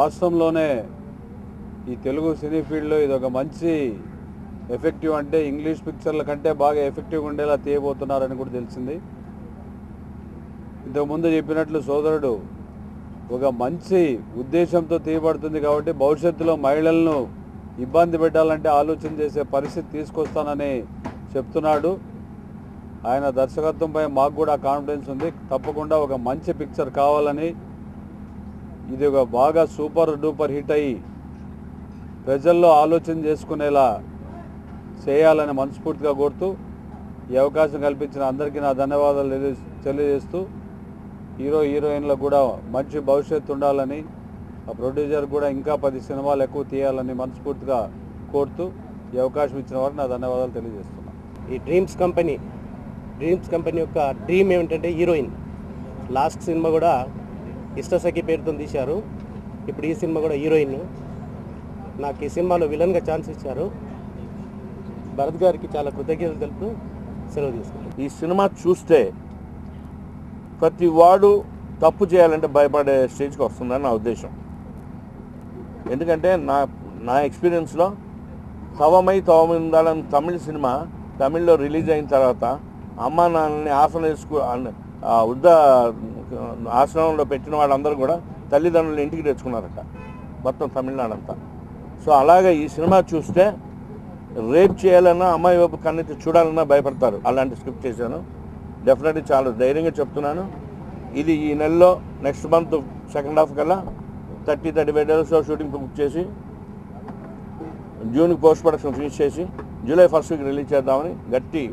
రాష్ట్రంలోనే ఈ తెలుగు సినీ ఫీల్డ్లో ఇది ఒక మంచి ఎఫెక్టివ్, అంటే ఇంగ్లీష్ పిక్చర్ల కంటే బాగా ఎఫెక్టివ్గా ఉండేలా తీయబోతున్నారని కూడా తెలిసింది. ఇంతకుముందు చెప్పినట్లు సోదరుడు ఒక మంచి ఉద్దేశంతో తీయబడుతుంది కాబట్టి భవిష్యత్తులో మహిళలను ఇబ్బంది పెట్టాలంటే ఆలోచన చేసే పరిస్థితి తీసుకొస్తానని చెప్తున్నాడు. ఆయన దర్శకత్వంపై మాకు కూడా కాన్ఫిడెన్స్ ఉంది. తప్పకుండా ఒక మంచి పిక్చర్ కావాలని, ఇది ఒక బాగా సూపర్ డూపర్ హిట్ అయ్యి ప్రజల్లో ఆలోచన చేసుకునేలా చేయాలని మనస్ఫూర్తిగా కోరుతూ, ఈ అవకాశం కల్పించిన అందరికీ నా ధన్యవాదాలు తెలియజేస్తూ, హీరోయిన్లకు కూడా మంచి భవిష్యత్తు ఉండాలని, ఆ ప్రొడ్యూసర్ కూడా ఇంకా 10 సినిమాలు ఎక్కువ తీయాలని మనస్ఫూర్తిగా కోరుతూ, ఈ అవకాశం ఇచ్చిన వారికి నా ధన్యవాదాలు తెలియజేస్తున్నాను. ఈ డ్రీమ్స్ కంపెనీ యొక్క డ్రీమ్ ఏమిటంటే హీరోయిన్. లాస్ట్ సినిమా కూడా ఇష్టసఖి పేరుతో తీశారు. ఇప్పుడు ఈ సినిమా కూడా హీరోయిన్. నాకు ఈ సినిమాలో విలన్గా ఛాన్స్ ఇచ్చారు. భరత్ గారికి చాలా కృతజ్ఞతలు తెలుపుతూ సెలవు తీసుకున్నాను. ఈ సినిమా చూస్తే ప్రతి వాడు తప్పు చేయాలంటే భయపడే స్టేజ్కి వస్తుందని నా ఉద్దేశం. ఎందుకంటే నా ఎక్స్పీరియన్స్లో తవమై తవమిందాలని తమిళ సినిమా తమిళ్లో రిలీజ్ అయిన తర్వాత అమ్మ నాన్నని వృద్ధ ఆశ్రమంలో పెట్టిన వాళ్ళందరూ కూడా తల్లిదండ్రులు ఇంటికి తెచ్చుకున్నారట, మొత్తం తమిళనాడు అంతా. సో అలాగే ఈ సినిమా చూస్తే రేప్ చేయాలన్నా అమ్మాయి వైపు కన్నెత్తి చూడాలన్నా భయపడతారు. అలాంటి స్క్రిప్ట్ చేశాను. డెఫినెట్లీ చాలా ధైర్యంగా చెప్తున్నాను. ఇది ఈ నెలలో నెక్స్ట్ మంత్ సెకండ్ హాఫ్ కల్లా 30-35 డేస్లో షూటింగ్ బుక్ చేసి జూన్కి పోస్ట్ ప్రొడక్షన్ ఫినిష్ చేసి జూలై 1st వీక్ రిలీజ్ చేద్దామని గట్టి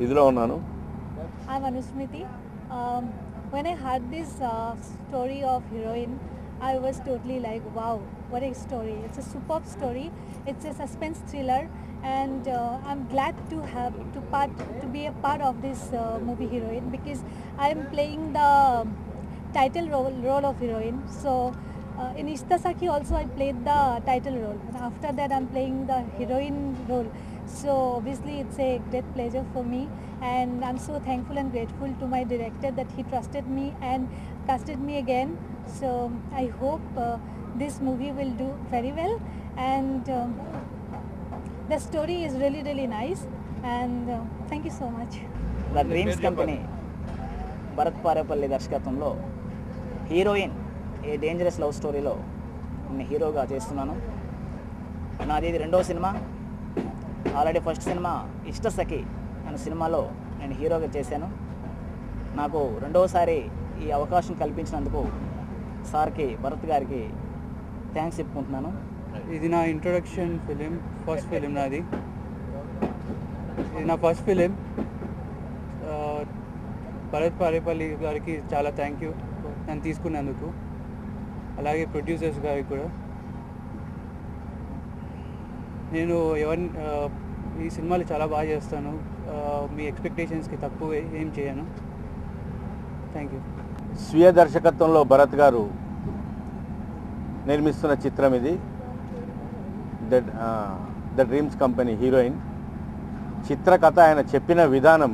ఇదిలో ఉన్నాను. I'm Anusmiti. When I heard this story of heroine, I was totally like, wow, what a story. It's a superb story. It's a suspense thriller, and I'm glad to be a part of this movie Heroine, because I'm playing the title role of heroine. So in Ishtasaki also I played the title role, and after that I'm playing the heroine role. So obviously it's a great pleasure for me, and I'm so thankful and grateful to my director that he trusted me and casted me again. So I hope this movie will do very well, and the story is really, really nice, and thank you so much. The Dreams Company Bharat Parepalli దర్శకత్వంలో heroine a dangerous love స్టోరీలో నేను హీరోగా చేస్తున్నాను. నాది ఇది 2వ cinema. Already first cinema ఇష్టసఖి అనే సినిమాలో నేను హీరోగా చేశాను. నాకు 2వసారి ఈ అవకాశం కల్పించినందుకు సార్కి, భరత్ గారికి థ్యాంక్స్ చెప్పుకుంటున్నాను. ఇది నా ఇంట్రొడక్షన్ ఫిలిం, ఫస్ట్ ఫిలిం నాది. ఇది నా ఫస్ట్ ఫిలిం. భరత్ పారేపల్లి గారికి చాలా థ్యాంక్ యూ నన్ను తీసుకున్నందుకు, అలాగే ప్రొడ్యూసర్స్ గారికి కూడా. నేను ఈ సినిమాలు చాలా బాగా చేస్తాను. మీ ఎక్స్పెక్టేషన్స్కి తక్కువ ఏం చేయను. Thank you. స్వీయ దర్శకత్వంలో భరత్ గారు నిర్మిస్తున్న చిత్రం ఇది, ద డ్రీమ్స్ కంపెనీ హీరోయిన్. చిత్రకథ ఆయన చెప్పిన విధానం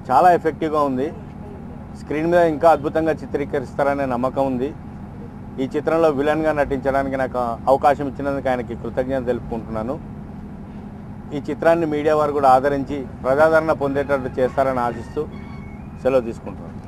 చాలా ఎఫెక్టివ్గా ఉంది. స్క్రీన్ మీద ఇంకా అద్భుతంగా చిత్రీకరిస్తారనే నమ్మకం ఉంది. ఈ చిత్రంలో విలన్గా నటించడానికి నాకు అవకాశం ఇచ్చినందుకు ఆయనకి కృతజ్ఞత తెలుపుకుంటున్నాను. ఈ చిత్రాన్ని మీడియా వారు కూడా ఆదరించి ప్రజాదరణ పొందేటట్టు చేస్తారని ఆశిస్తూ సెలవు తీసుకుంటున్నాను.